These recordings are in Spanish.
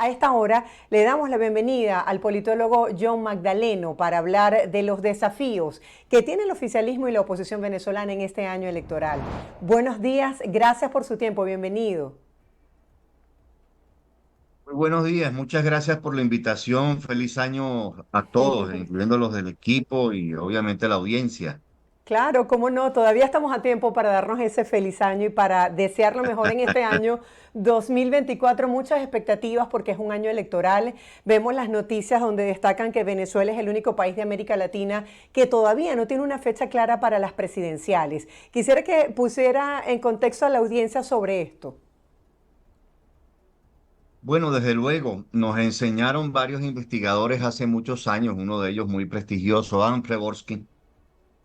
A esta hora le damos la bienvenida al politólogo John Magdaleno para hablar de los desafíos que tiene el oficialismo y la oposición venezolana en este año electoral. Buenos días, gracias por su tiempo, bienvenido. Muy buenos días, muchas gracias por la invitación. Feliz año a todos, incluyendo los del equipo y obviamente la audiencia. Claro, cómo no, todavía estamos a tiempo para darnos ese feliz año y para desear lo mejor en este año 2024. Muchas expectativas porque es un año electoral. Vemos las noticias donde destacan que Venezuela es el único país de América Latina que todavía no tiene una fecha clara para las presidenciales. Quisiera que pusiera en contexto a la audiencia sobre esto. Bueno, desde luego, nos enseñaron varios investigadores hace muchos años, uno de ellos muy prestigioso, Adam Pravorsky,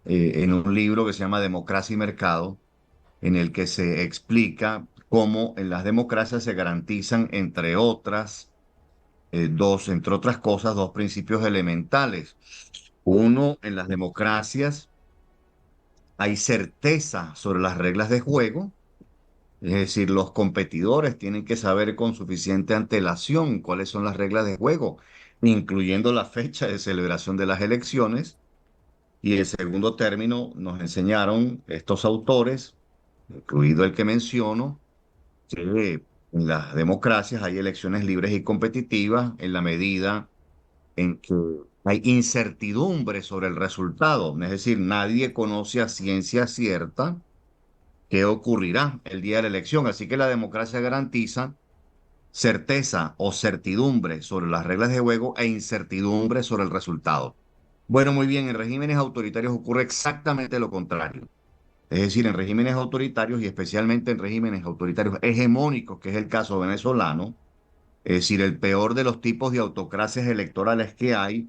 en un libro que se llama Democracia y Mercado, en el que se explica cómo en las democracias se garantizan, entre otras cosas, dos principios elementales. Uno, en las democracias hay certeza sobre las reglas de juego, es decir, los competidores tienen que saber con suficiente antelación cuáles son las reglas de juego, incluyendo la fecha de celebración de las elecciones. Y el segundo término nos enseñaron estos autores, incluido el que menciono, que en las democracias hay elecciones libres y competitivas en la medida en que hay incertidumbre sobre el resultado. Es decir, nadie conoce a ciencia cierta qué ocurrirá el día de la elección. Así que la democracia garantiza certeza o certidumbre sobre las reglas de juego e incertidumbre sobre el resultado. Bueno, muy bien, en regímenes autoritarios ocurre exactamente lo contrario. Es decir, en regímenes autoritarios y especialmente en regímenes autoritarios hegemónicos, que es el caso venezolano, es decir, el peor de los tipos de autocracias electorales que hay.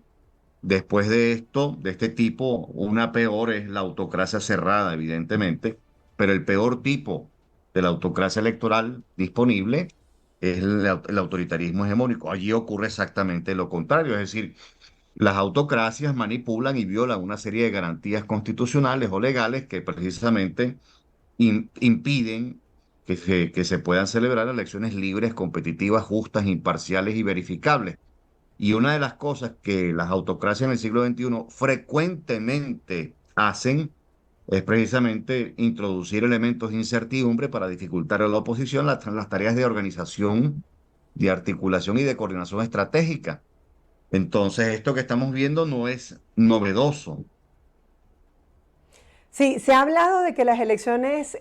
Después de esto, de este tipo, una peor es la autocracia cerrada, evidentemente, pero el peor tipo de la autocracia electoral disponible es el autoritarismo hegemónico. Allí ocurre exactamente lo contrario, es decir, las autocracias manipulan y violan una serie de garantías constitucionales o legales que precisamente impiden que se puedan celebrar elecciones libres, competitivas, justas, imparciales y verificables. Y una de las cosas que las autocracias en el siglo XXI frecuentemente hacen es precisamente introducir elementos de incertidumbre para dificultar a la oposición las tareas de organización, de articulación y de coordinación estratégica. Entonces, esto que estamos viendo no es novedoso. Sí, se ha hablado de que las elecciones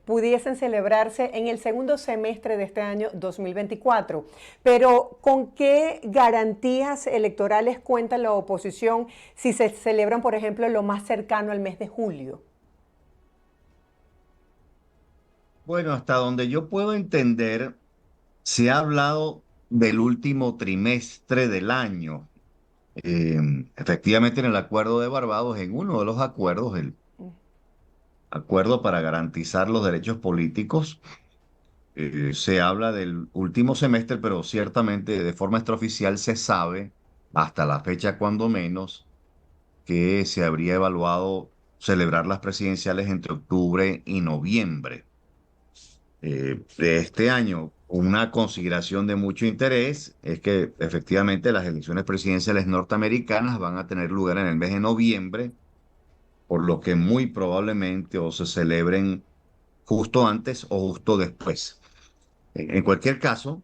pudiesen celebrarse en el segundo semestre de este año 2024, pero ¿con qué garantías electorales cuenta la oposición si se celebran, por ejemplo, lo más cercano al mes de julio? Bueno, hasta donde yo puedo entender, se ha hablado del último trimestre del año. Efectivamente, en el Acuerdo de Barbados, en uno de los acuerdos, el Acuerdo para garantizar los derechos políticos, se habla del último semestre, pero ciertamente de forma extraoficial se sabe, hasta la fecha cuando menos, que se habría evaluado celebrar las presidenciales entre octubre y noviembre de este año. Una consideración de mucho interés es que efectivamente las elecciones presidenciales norteamericanas van a tener lugar en el mes de noviembre, por lo que muy probablemente o se celebren justo antes o justo después. En cualquier caso,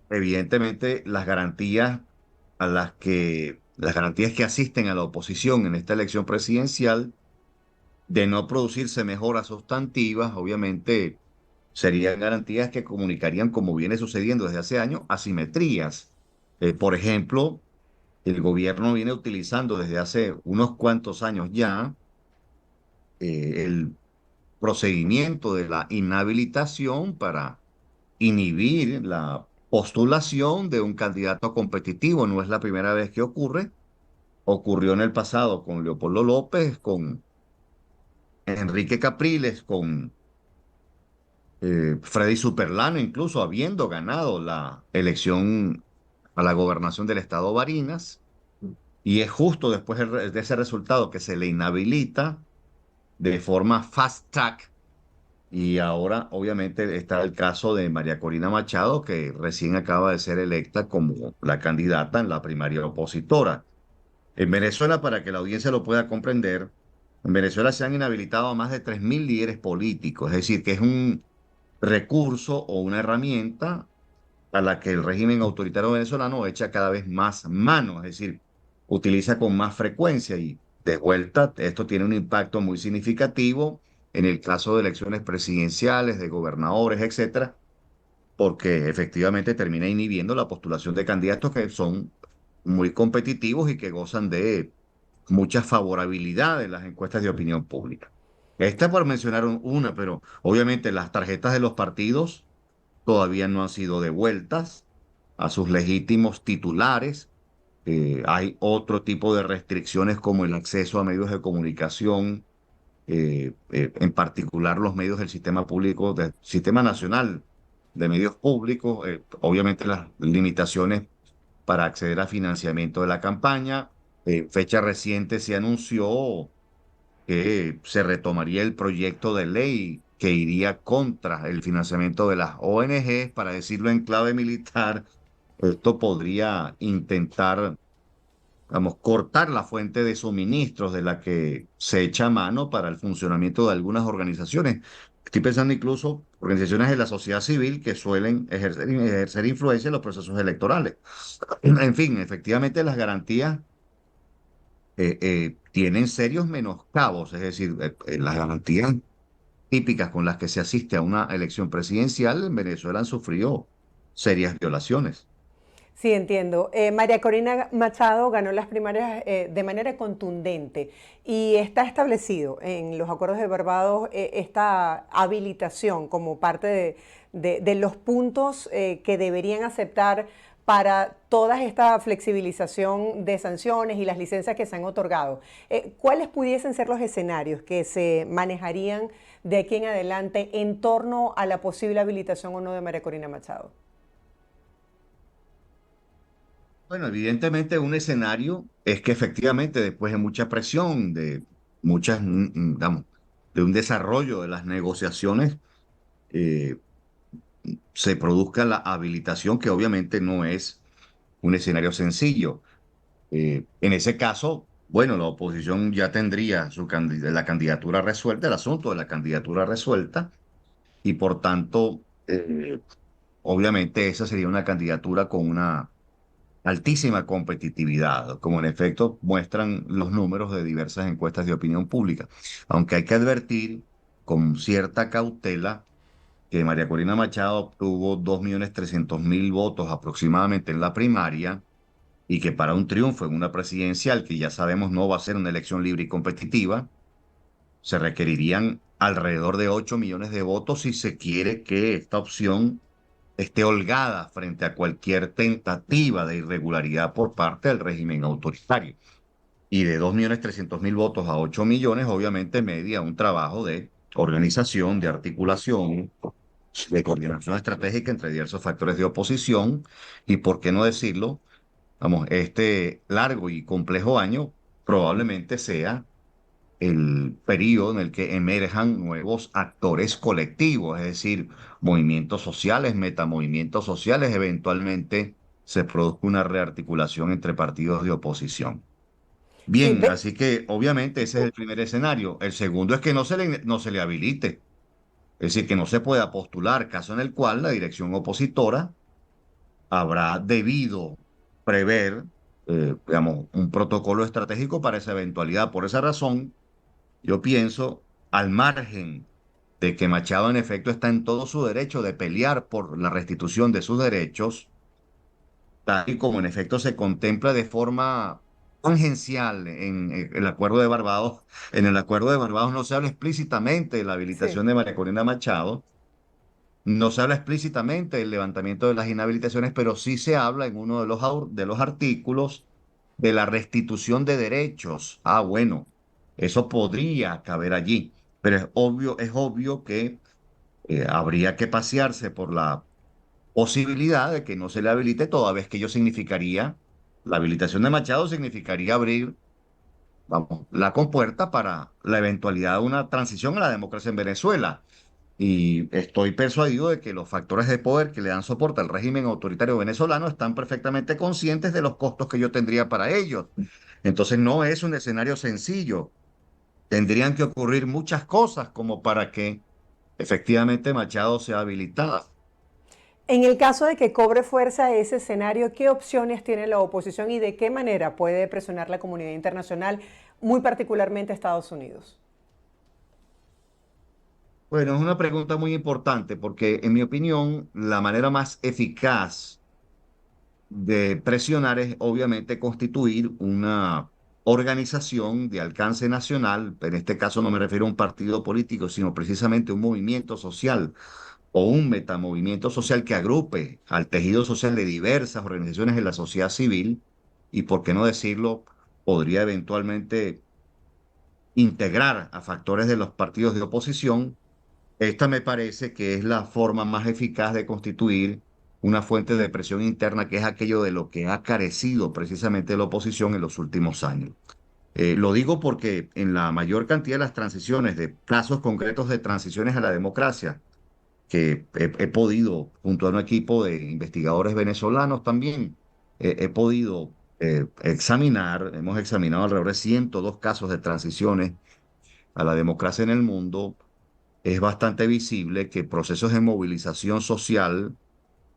evidentemente las garantías que asisten a la oposición en esta elección presidencial de no producirse mejoras sustantivas, obviamente serían garantías que comunicarían, como viene sucediendo desde hace años, asimetrías. Por ejemplo, el gobierno viene utilizando desde hace unos cuantos años ya el procedimiento de la inhabilitación para inhibir la postulación de un candidato competitivo. No es la primera vez que ocurre. Ocurrió en el pasado con Leopoldo López, con Enrique Capriles, con Freddy Superlano, incluso habiendo ganado la elección a la gobernación del estado Barinas. Y es justo después de ese resultado que se le inhabilita de forma fast track Y ahora, obviamente, está el caso de María Corina Machado, que recién acaba de ser electa como la candidata en la primaria opositora. En Venezuela, para que la audiencia lo pueda comprender, en Venezuela se han inhabilitado a más de 3.000 líderes políticos, es decir, que es un recurso o una herramienta a la que el régimen autoritario venezolano echa cada vez más mano, es decir, utiliza con más frecuencia y de vuelta esto tiene un impacto muy significativo en el caso de elecciones presidenciales, de gobernadores, etcétera, porque efectivamente termina inhibiendo la postulación de candidatos que son muy competitivos y que gozan de mucha favorabilidad en las encuestas de opinión pública. Esta por mencionar una, pero obviamente las tarjetas de los partidos todavía no han sido devueltas a sus legítimos titulares. Hay otro tipo de restricciones como el acceso a medios de comunicación, en particular los medios del sistema público, del sistema nacional de medios públicos, obviamente las limitaciones para acceder a financiamiento de la campaña. En fecha reciente se anunció que se retomaría el proyecto de ley que iría contra el financiamiento de las ONGs, para decirlo en clave militar. Esto podría intentar, vamos, cortar la fuente de suministros de la que se echa mano para el funcionamiento de algunas organizaciones. Estoy pensando incluso organizaciones de la sociedad civil que suelen ejercer influencia en los procesos electorales. En fin, efectivamente las garantías tienen serios menoscabos, es decir, las garantías típicas con las que se asiste a una elección presidencial en Venezuela han sufrido serias violaciones. Sí, entiendo. María Corina Machado ganó las primarias de manera contundente y está establecido en los acuerdos de Barbados esta habilitación como parte de los puntos que deberían aceptar para toda esta flexibilización de sanciones y las licencias que se han otorgado. ¿Cuáles pudiesen ser los escenarios que se manejarían de aquí en adelante en torno a la posible habilitación o no de María Corina Machado? Bueno, evidentemente un escenario es que efectivamente después de mucha presión, de muchas, digamos, de un desarrollo de las negociaciones, eh, se produzca la habilitación, que obviamente no es un escenario sencillo. En ese caso, bueno, la oposición ya tendría la candidatura resuelta, el asunto de la candidatura resuelta, y por tanto, obviamente esa sería una candidatura con una altísima competitividad, como en efecto muestran los números de diversas encuestas de opinión pública. Aunque hay que advertir con cierta cautela que María Corina Machado obtuvo 2.300.000 votos aproximadamente en la primaria, y que para un triunfo en una presidencial, que ya sabemos no va a ser una elección libre y competitiva, se requerirían alrededor de 8 millones de votos si se quiere que esta opción esté holgada frente a cualquier tentativa de irregularidad por parte del régimen autoritario. Y de 2.300.000 votos a 8 millones, obviamente media un trabajo de organización, de articulación, de coordinación estratégica entre diversos factores de oposición, y, por qué no decirlo, vamos, este largo y complejo año probablemente sea el periodo en el que emerjan nuevos actores colectivos, es decir, movimientos sociales, metamovimientos sociales, eventualmente se produzca una rearticulación entre partidos de oposición. Sí, Bien, así que obviamente ese es el primer escenario. El segundo es que no se le habilite, es decir, que no se pueda postular, caso en el cual la dirección opositora habrá debido prever, digamos, un protocolo estratégico para esa eventualidad. Por esa razón, yo pienso, al margen de que Machado en efecto está en todo su derecho de pelear por la restitución de sus derechos, tal y como en efecto se contempla de forma tangencial en el Acuerdo de Barbados. En el Acuerdo de Barbados no se habla explícitamente de la sí. habilitación de María Corina Machado, no se habla explícitamente del levantamiento de las inhabilitaciones, pero sí se habla en uno de los artículos de la restitución de derechos. Ah, bueno, eso podría caber allí, pero es obvio que habría que pasearse por la posibilidad de que no se le habilite, toda vez que ello significaría, la habilitación de Machado significaría abrir, vamos, la compuerta para la eventualidad de una transición a la democracia en Venezuela. Y estoy persuadido de que los factores de poder que le dan soporte al régimen autoritario venezolano están perfectamente conscientes de los costos que yo tendría para ellos. Entonces no es un escenario sencillo. Tendrían que ocurrir muchas cosas como para que efectivamente Machado sea habilitada. En el caso de que cobre fuerza ese escenario, ¿qué opciones tiene la oposición y de qué manera puede presionar la comunidad internacional, muy particularmente Estados Unidos? Bueno, es una pregunta muy importante porque, en mi opinión, la manera más eficaz de presionar es obviamente constituir una organización de alcance nacional. En este caso no me refiero a un partido político, sino precisamente un movimiento social o un metamovimiento social que agrupe al tejido social de diversas organizaciones de la sociedad civil y, por qué no decirlo, podría eventualmente integrar a factores de los partidos de oposición. Esta me parece que es la forma más eficaz de constituir una fuente de presión interna, que es aquello de lo que ha carecido precisamente la oposición en los últimos años. Lo digo porque en la mayor cantidad de las transiciones, de casos concretos de transiciones a la democracia, que he podido, junto a un equipo de investigadores venezolanos también, he podido examinar, hemos examinado alrededor de 102 casos de transiciones a la democracia en el mundo. Es bastante visible que procesos de movilización social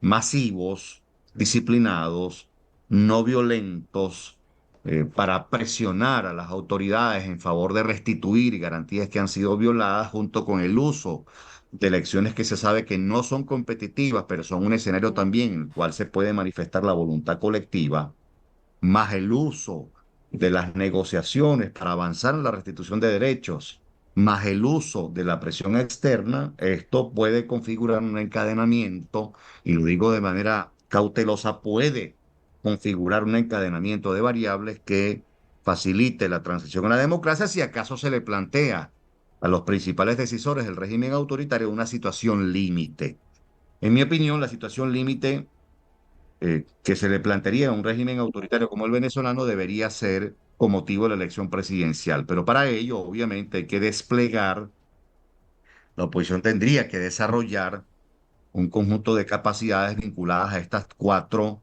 masivos, disciplinados, no violentos, para presionar a las autoridades en favor de restituir garantías que han sido violadas, junto con el uso de elecciones que se sabe que no son competitivas, pero son un escenario también en el cual se puede manifestar la voluntad colectiva, más el uso de las negociaciones para avanzar en la restitución de derechos, más el uso de la presión externa, esto puede configurar un encadenamiento, y lo digo de manera cautelosa, puede configurar un encadenamiento de variables que facilite la transición a la democracia si acaso se le plantea a los principales decisores del régimen autoritario una situación límite. En mi opinión, la situación límite que se le plantearía a un régimen autoritario como el venezolano debería ser con motivo de la elección presidencial. Pero para ello, obviamente, hay que desplegar, la oposición tendría que desarrollar un conjunto de capacidades vinculadas a estas cuatro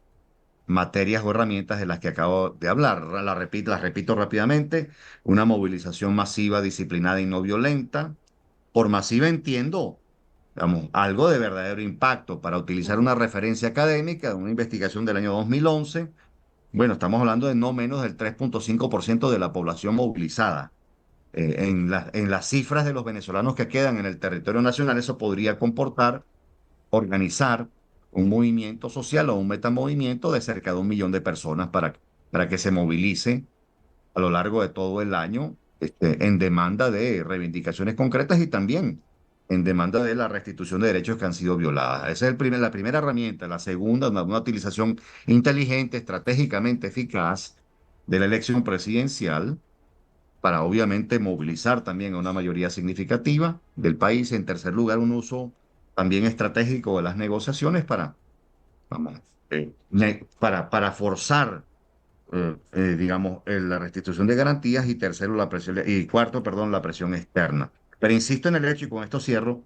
materias o herramientas de las que acabo de hablar. Las repito rápidamente: una movilización masiva, disciplinada y no violenta. Por masiva entiendo, digamos, algo de verdadero impacto. Para utilizar una referencia académica de una investigación del año 2011, bueno, estamos hablando de no menos del 3,5% de la población movilizada. En las cifras de los venezolanos que quedan en el territorio nacional, eso podría comportar organizar un movimiento social o un metamovimiento de cerca de 1 millón de personas para que se movilice a lo largo de todo el año, en demanda de reivindicaciones concretas y también en demanda de la restitución de derechos que han sido violadas. Esa es la primera herramienta. La segunda, una utilización inteligente, estratégicamente eficaz de la elección presidencial para obviamente movilizar también a una mayoría significativa del país. En tercer lugar, un uso también estratégico de las negociaciones vamos, para forzar, digamos, la restitución de garantías. Y tercero, y cuarto, perdón, la presión externa. Pero insisto en el hecho, y con esto cierro,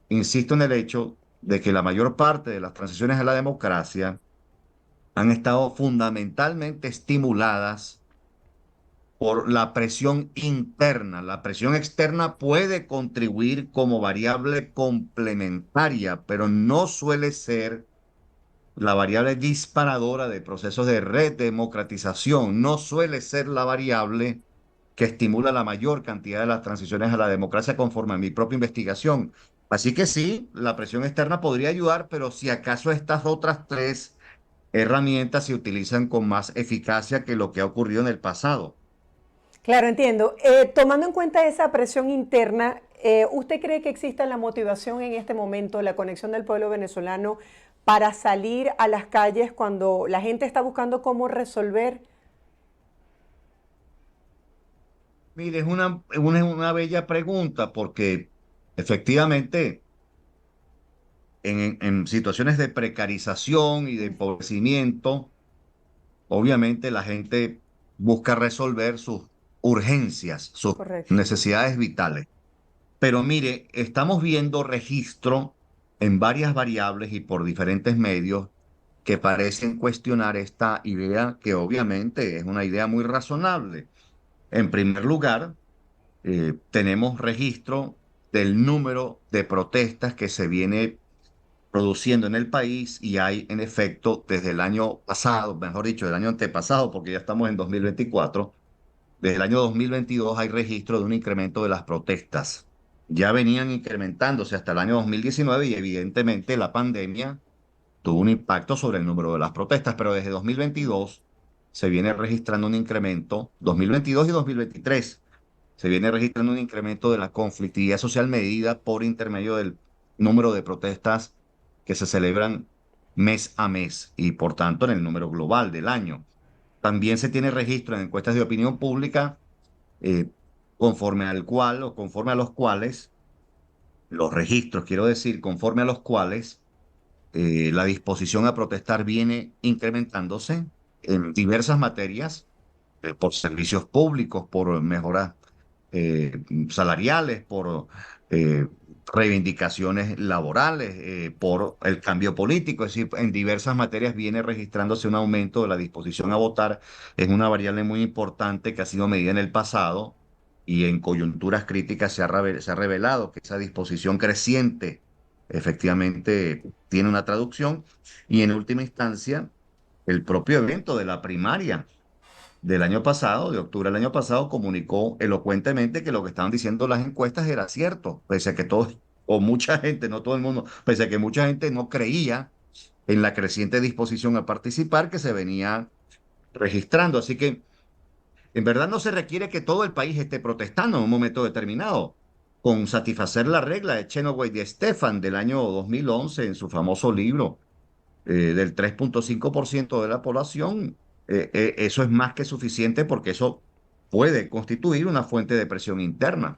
insisto en el hecho de que la mayor parte de las transiciones a la democracia han estado fundamentalmente estimuladas por la presión interna. La presión externa puede contribuir como variable complementaria, pero no suele ser la variable disparadora de procesos de redemocratización. No suele ser la variable que estimula la mayor cantidad de las transiciones a la democracia, conforme a mi propia investigación. Así que sí, la presión externa podría ayudar, pero si acaso estas otras tres herramientas se utilizan con más eficacia que lo que ha ocurrido en el pasado. Claro, entiendo. Tomando en cuenta esa presión interna, ¿usted cree que existe la motivación en este momento, la conexión del pueblo venezolano para salir a las calles cuando la gente está buscando cómo resolver? Mire, es una bella pregunta porque efectivamente en situaciones de precarización y de empobrecimiento, obviamente la gente busca resolver sus urgencias, sus Correcto. necesidades vitales. Pero mire, estamos viendo registro en varias variables y por diferentes medios que parecen cuestionar esta idea que obviamente es una idea muy razonable. En primer lugar, tenemos registro del número de protestas que se viene produciendo en el país y hay en efecto desde el año pasado, mejor dicho, del año antepasado, porque ya estamos en 2024, desde el año 2022 hay registro de un incremento de las protestas. Ya venían incrementándose hasta el año 2019 y evidentemente la pandemia tuvo un impacto sobre el número de las protestas, pero desde 2022 se viene registrando un incremento, 2022 y 2023, se viene registrando un incremento de la conflictividad social medida por intermedio del número de protestas que se celebran mes a mes y por tanto en el número global del año. También se tiene registro en encuestas de opinión pública eh, conforme al cual o conforme a los cuales, los registros, quiero decir, conforme a los cuales la disposición a protestar viene incrementándose en diversas materias, por servicios públicos, por mejoras salariales, por eh, reivindicaciones laborales, por el cambio político, es decir, en diversas materias viene registrándose un aumento de la disposición a votar. Es una variable muy importante que ha sido medida en el pasado y en coyunturas críticas se ha revelado que esa disposición creciente efectivamente tiene una traducción y en última instancia el propio evento de la primaria del año pasado, de octubre del año pasado, comunicó elocuentemente que lo que estaban diciendo las encuestas era cierto, pese a que todos, o mucha gente, no todo el mundo, pese a que mucha gente no creía en la creciente disposición a participar que se venía registrando. Así que en verdad no se requiere que todo el país esté protestando en un momento determinado. Con satisfacer la regla de Chenoweth y Stefan del año 2011 en su famoso libro del 3,5% de la población, eso es más que suficiente porque eso puede constituir una fuente de presión interna.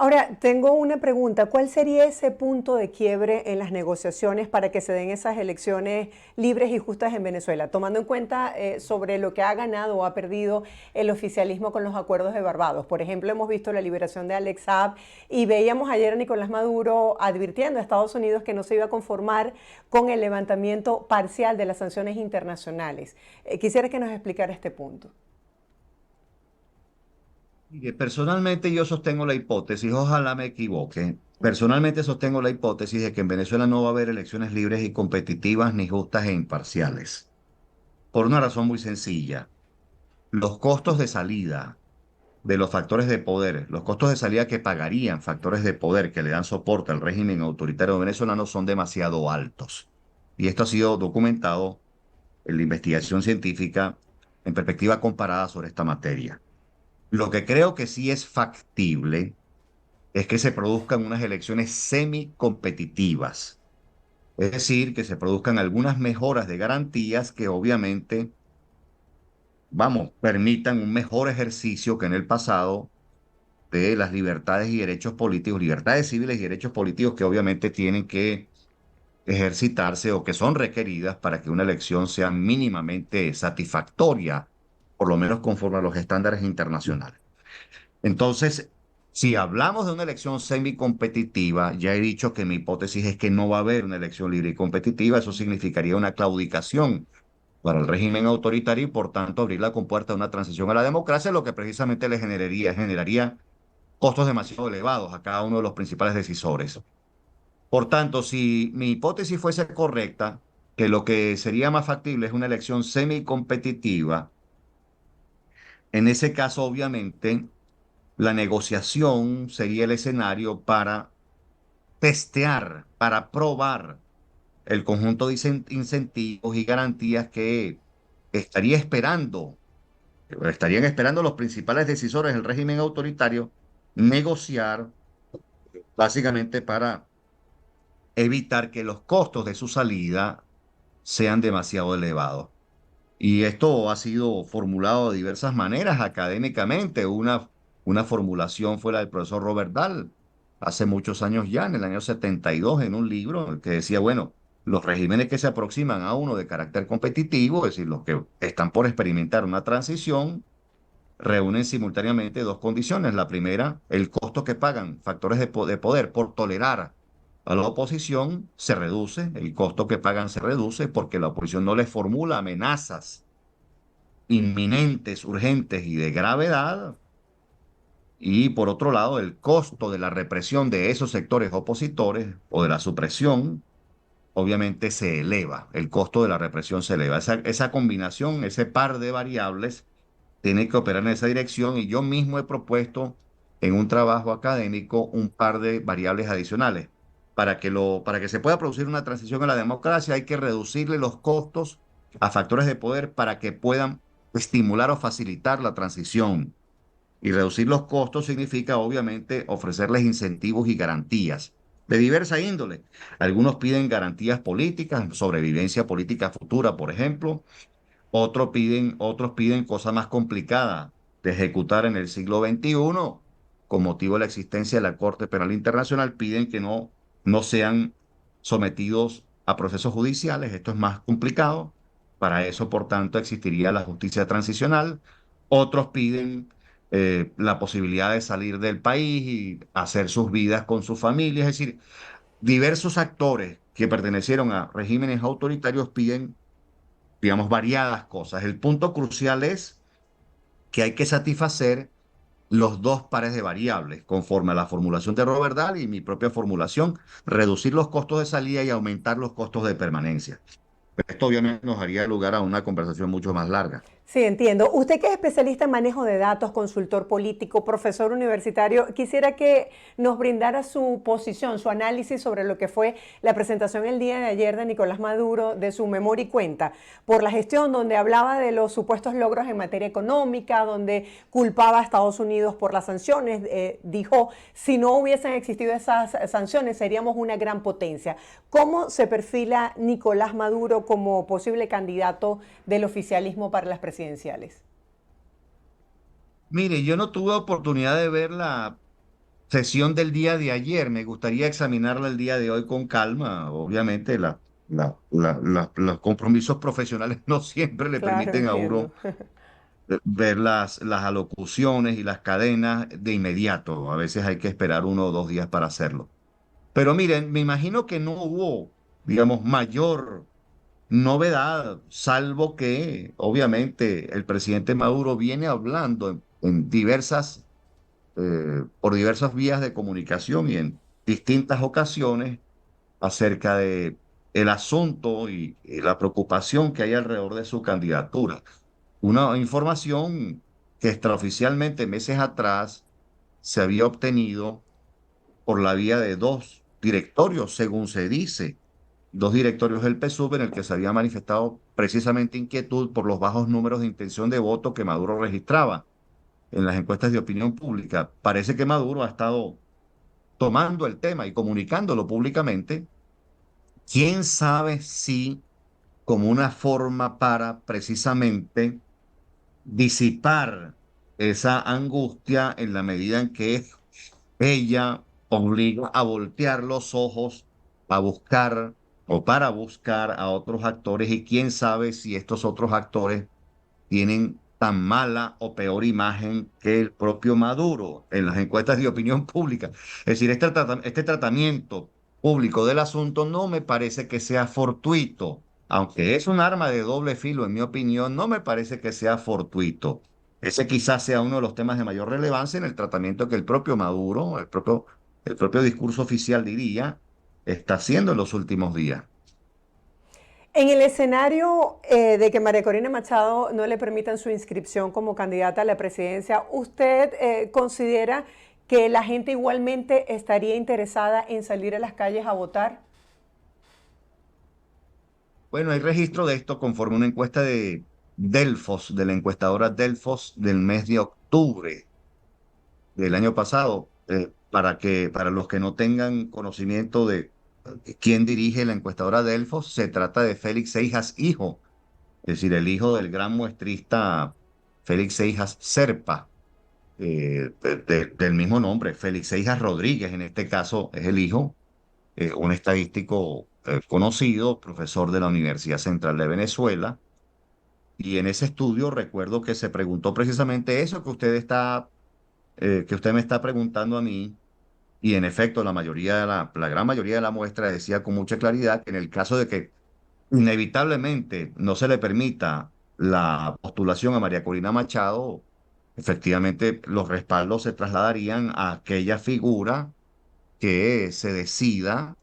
Ahora, tengo una pregunta. ¿Cuál sería ese punto de quiebre en las negociaciones para que se den esas elecciones libres y justas en Venezuela? Tomando en cuenta sobre lo que ha ganado o ha perdido el oficialismo con los acuerdos de Barbados. Por ejemplo, hemos visto la liberación de Alex Saab y veíamos ayer a Nicolás Maduro advirtiendo a Estados Unidos que no se iba a conformar con el levantamiento parcial de las sanciones internacionales. Quisiera que nos explicara este punto. Mire, personalmente yo sostengo la hipótesis, ojalá me equivoque, personalmente sostengo la hipótesis de que en Venezuela no va a haber elecciones libres y competitivas, ni justas e imparciales, por una razón muy sencilla. Los costos de salida de los factores de poder, los costos de salida que pagarían factores de poder que le dan soporte al régimen autoritario venezolano son demasiado altos. Y esto ha sido documentado en la investigación científica en perspectiva comparada sobre esta materia. Lo que creo que sí es factible es que se produzcan unas elecciones semicompetitivas, es decir, que se produzcan algunas mejoras de garantías que obviamente, vamos, permitan un mejor ejercicio que en el pasado de las libertades y derechos políticos, libertades civiles y derechos políticos que obviamente tienen que ejercitarse o que son requeridas para que una elección sea mínimamente satisfactoria, por lo menos conforme a los estándares internacionales. Entonces, si hablamos de una elección semicompetitiva, ya he dicho que mi hipótesis es que no va a haber una elección libre y competitiva. Eso significaría una claudicación para el régimen autoritario y, por tanto, abrir la compuerta a una transición a la democracia, lo que precisamente le generaría costos demasiado elevados a cada uno de los principales decisores. Por tanto, si mi hipótesis fuese correcta, que lo que sería más factible es una elección semicompetitiva, en ese caso, obviamente, la negociación sería el escenario para testear, para probar el conjunto de incentivos y garantías que estaría esperando, estarían esperando los principales decisores del régimen autoritario negociar básicamente para evitar que los costos de su salida sean demasiado elevados. Y esto ha sido formulado de diversas maneras académicamente. Una formulación fue la del profesor Robert Dahl hace muchos años ya, en el año 72, en un libro que decía, bueno, los regímenes que se aproximan a uno de carácter competitivo, es decir, los que están por experimentar una transición, reúnen simultáneamente dos condiciones. La primera, el costo que pagan factores de poder por tolerar a la oposición se reduce, el costo que pagan se reduce porque la oposición no les formula amenazas inminentes, urgentes y de gravedad. Y por otro lado, el costo de la represión de esos sectores opositores o de la supresión, obviamente se eleva, el costo de la represión se eleva. Esa combinación, ese par de variables, tiene que operar en esa dirección y yo mismo he propuesto en un trabajo académico un par de variables adicionales. Para que se pueda producir una transición a la democracia hay que reducirle los costos a factores de poder para que puedan estimular o facilitar la transición. Y reducir los costos significa, obviamente, ofrecerles incentivos y garantías de diversa índole. Algunos piden garantías políticas, sobrevivencia política futura, por ejemplo. Otros piden cosas más complicadas de ejecutar en el siglo XXI, con motivo de la existencia de la Corte Penal Internacional, piden que no sean sometidos a procesos judiciales. Esto es más complicado. Para eso, por tanto, existiría la justicia transicional. Otros piden la posibilidad de salir del país y hacer sus vidas con sus familias. Es decir, diversos actores que pertenecieron a regímenes autoritarios piden, digamos, variadas cosas. El punto crucial es que hay que satisfacer los dos pares de variables, conforme a la formulación de Robert Dahl y mi propia formulación, reducir los costos de salida y aumentar los costos de permanencia. Esto obviamente nos haría lugar a una conversación mucho más larga. Sí, entiendo. Usted que es especialista en manejo de datos, consultor político, profesor universitario, quisiera que nos brindara su posición, su análisis sobre lo que fue la presentación el día de ayer de Nicolás Maduro, de su memoria y cuenta, por la gestión donde hablaba de los supuestos logros en materia económica, donde culpaba a Estados Unidos por las sanciones. Dijo, si no hubiesen existido esas sanciones, seríamos una gran potencia. ¿Cómo se perfila Nicolás Maduro como posible candidato del oficialismo para las presidenciales? Mire, yo no tuve oportunidad de ver la sesión del día de ayer. Me gustaría examinarla el día de hoy con calma. Obviamente, los compromisos profesionales no siempre le Claro, permiten a entiendo. uno ver las alocuciones y las cadenas de inmediato. A veces hay que esperar 1 o 2 días para hacerlo. Pero miren, me imagino que no hubo, digamos, mayor novedad, salvo que obviamente el presidente Maduro viene hablando por diversas vías de comunicación y en distintas ocasiones acerca de el asunto y la preocupación que hay alrededor de su candidatura. Una información que extraoficialmente meses atrás se había obtenido por la vía de dos directorios, según se dice, dos directorios del PSUV en el que se había manifestado precisamente inquietud por los bajos números de intención de voto que Maduro registraba en las encuestas de opinión pública. Parece que Maduro ha estado tomando el tema y comunicándolo públicamente. ¿Quién sabe si como una forma para precisamente disipar esa angustia en la medida en que ella obliga a voltear los ojos a buscar o para buscar a otros actores y quién sabe si estos otros actores tienen tan mala o peor imagen que el propio Maduro en las encuestas de opinión pública? Es decir, este tratamiento público del asunto no me parece que sea fortuito, aunque es un arma de doble filo, en mi opinión, no me parece que sea fortuito. Ese quizás sea uno de los temas de mayor relevancia en el tratamiento que el propio Maduro, el propio discurso oficial diría, está haciendo en los últimos días. En el escenario de que María Corina Machado no le permitan su inscripción como candidata a la presidencia, ¿usted considera que la gente igualmente estaría interesada en salir a las calles a votar? Bueno, hay registro de esto conforme una encuesta de Delfos, de la encuestadora Delfos del mes de octubre del año pasado, para los que no tengan conocimiento de quién dirige la encuestadora Delfos, se trata de Félix Seijas hijo, es decir, el hijo del gran muestrista Félix Seijas Serpa, del mismo nombre, Félix Seijas Rodríguez, en este caso es el hijo, un estadístico conocido, profesor de la Universidad Central de Venezuela, y en ese estudio recuerdo que se preguntó precisamente eso que usted me está preguntando a mí, y en efecto la gran mayoría de la muestra decía con mucha claridad que en el caso de que inevitablemente no se le permita la postulación a María Corina Machado, efectivamente los respaldos se trasladarían a aquella figura que se decida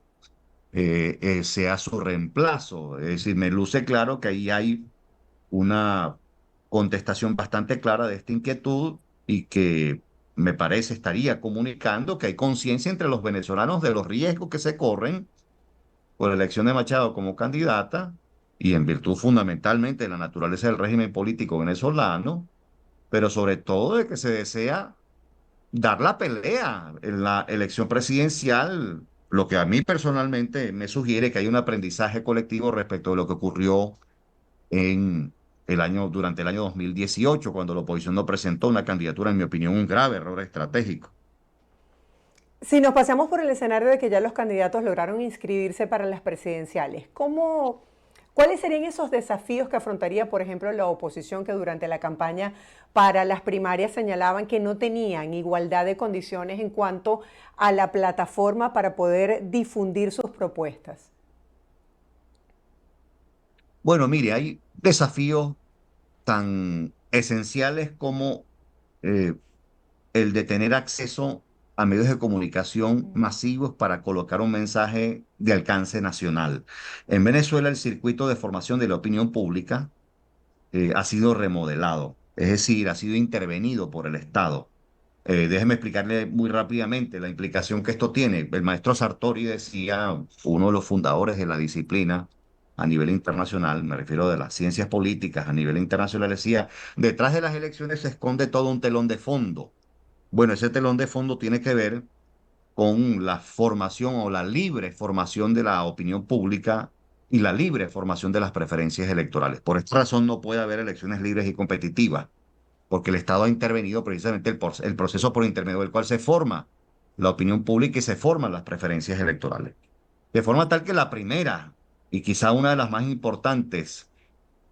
sea su reemplazo. Es decir, me luce claro que ahí hay una contestación bastante clara de esta inquietud y que me parece estaría comunicando que hay conciencia entre los venezolanos de los riesgos que se corren por la elección de Machado como candidata y en virtud fundamentalmente de la naturaleza del régimen político venezolano, pero sobre todo de que se desea dar la pelea en la elección presidencial, lo que a mí personalmente me sugiere que hay un aprendizaje colectivo respecto de lo que ocurrió en durante el año 2018, cuando la oposición no presentó una candidatura, en mi opinión, un grave error estratégico. Si nos pasamos por el escenario de que ya los candidatos lograron inscribirse para las presidenciales, ¿cuáles serían esos desafíos que afrontaría, por ejemplo, la oposición que durante la campaña para las primarias señalaban que no tenían igualdad de condiciones en cuanto a la plataforma para poder difundir sus propuestas? Bueno, mire, hay desafíos tan esenciales como eh, el de tener acceso a medios de comunicación masivos para colocar un mensaje de alcance nacional. En Venezuela, el circuito de formación de la opinión pública ha sido remodelado, es decir, ha sido intervenido por el Estado. Déjeme explicarle muy rápidamente la implicación que esto tiene. El maestro Sartori decía, uno de los fundadores de la disciplina a nivel internacional, me refiero de las ciencias políticas a nivel internacional, decía, detrás de las elecciones se esconde todo un telón de fondo. Bueno, ese telón de fondo tiene que ver con la formación o la libre formación de la opinión pública y la libre formación de las preferencias electorales. Por esta razón no puede haber elecciones libres y competitivas, porque el Estado ha intervenido precisamente el proceso por intermedio del cual se forma la opinión pública y se forman las preferencias electorales. De forma tal que la primera y quizá una de las más importantes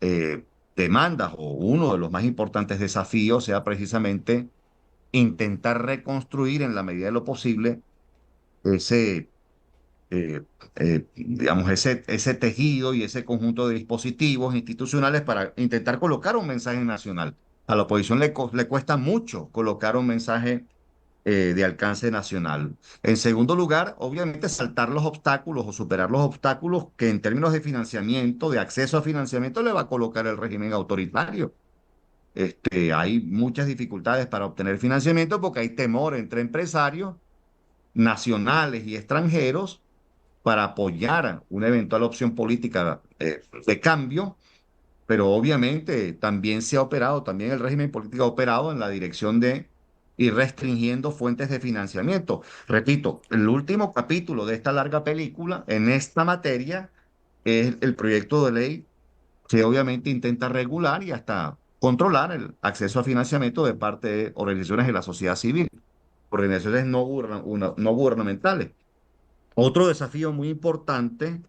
eh, demandas o uno de los más importantes desafíos sea precisamente intentar reconstruir en la medida de lo posible ese, digamos, ese tejido y ese conjunto de dispositivos institucionales para intentar colocar un mensaje nacional. A la oposición le cuesta mucho colocar un mensaje de alcance nacional. En segundo lugar, obviamente, saltar los obstáculos o superar los obstáculos que en términos de financiamiento, de acceso a financiamiento, le va a colocar el régimen autoritario. Hay muchas dificultades para obtener financiamiento porque hay temor entre empresarios nacionales y extranjeros para apoyar una eventual opción política de cambio, pero obviamente también se ha operado, también el régimen político ha operado en la dirección de ir restringiendo fuentes de financiamiento. Repito, el último capítulo de esta larga película en esta materia es el proyecto de ley que obviamente intenta regular y hasta controlar el acceso a financiamiento de parte de organizaciones de la sociedad civil, organizaciones no gubernamentales. Otro desafío muy importante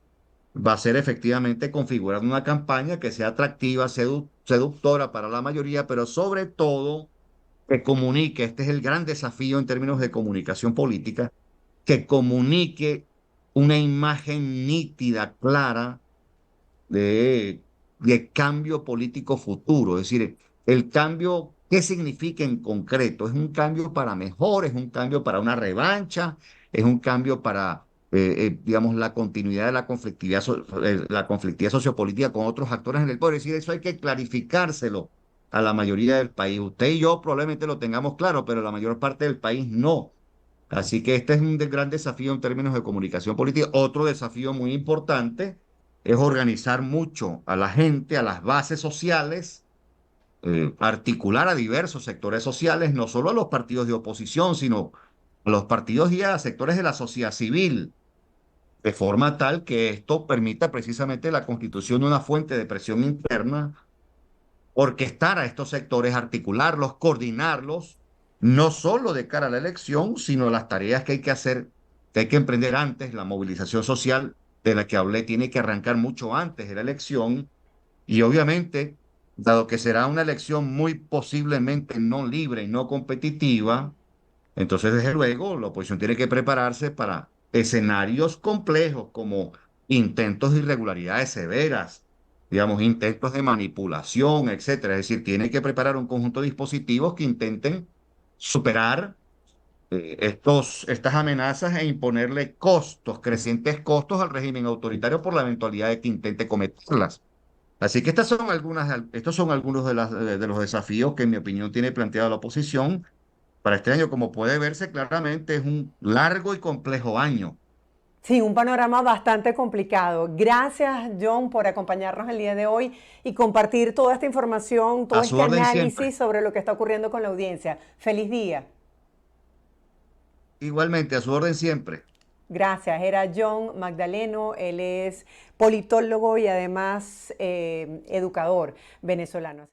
va a ser efectivamente configurar una campaña que sea atractiva, seductora para la mayoría, pero sobre todo que comunique, este es el gran desafío en términos de comunicación política, que comunique una imagen nítida, clara de, de cambio político futuro. Es decir, el cambio, ¿qué significa en concreto? ¿Es un cambio para mejor? ¿Es un cambio para una revancha? ¿Es un cambio para, digamos, la continuidad de la conflictividad sociopolítica con otros actores en el poder? Es decir, eso hay que clarificárselo a la mayoría del país. Usted y yo probablemente lo tengamos claro, pero la mayor parte del país no. Así que este es un gran desafío en términos de comunicación política. Otro desafío muy importante es organizar mucho a la gente, a las bases sociales, articular a diversos sectores sociales, no solo a los partidos de oposición, sino a los partidos y a sectores de la sociedad civil, de forma tal que esto permita precisamente la constitución de una fuente de presión interna, orquestar a estos sectores, articularlos, coordinarlos, no solo de cara a la elección, sino las tareas que hay que hacer, que hay que emprender antes, la movilización social de la que hablé tiene que arrancar mucho antes de la elección y obviamente dado que será una elección muy posiblemente no libre y no competitiva, entonces desde luego la oposición tiene que prepararse para escenarios complejos como intentos de irregularidades severas, digamos, intentos de manipulación, etcétera. Es decir, tiene que preparar un conjunto de dispositivos que intenten superar estas amenazas e imponerle costos, crecientes costos al régimen autoritario por la eventualidad de que intente cometerlas. Así que estos son algunos de los desafíos que, en mi opinión, tiene planteada la oposición para este año. Como puede verse claramente, es un largo y complejo año. Sí, un panorama bastante complicado. Gracias, John, por acompañarnos el día de hoy y compartir toda esta información, todo A su este orden siempre. análisis sobre lo que está ocurriendo con la audiencia. Feliz día. Igualmente, a su orden siempre. Gracias. Era John Magdaleno. Él es politólogo y además educador venezolano.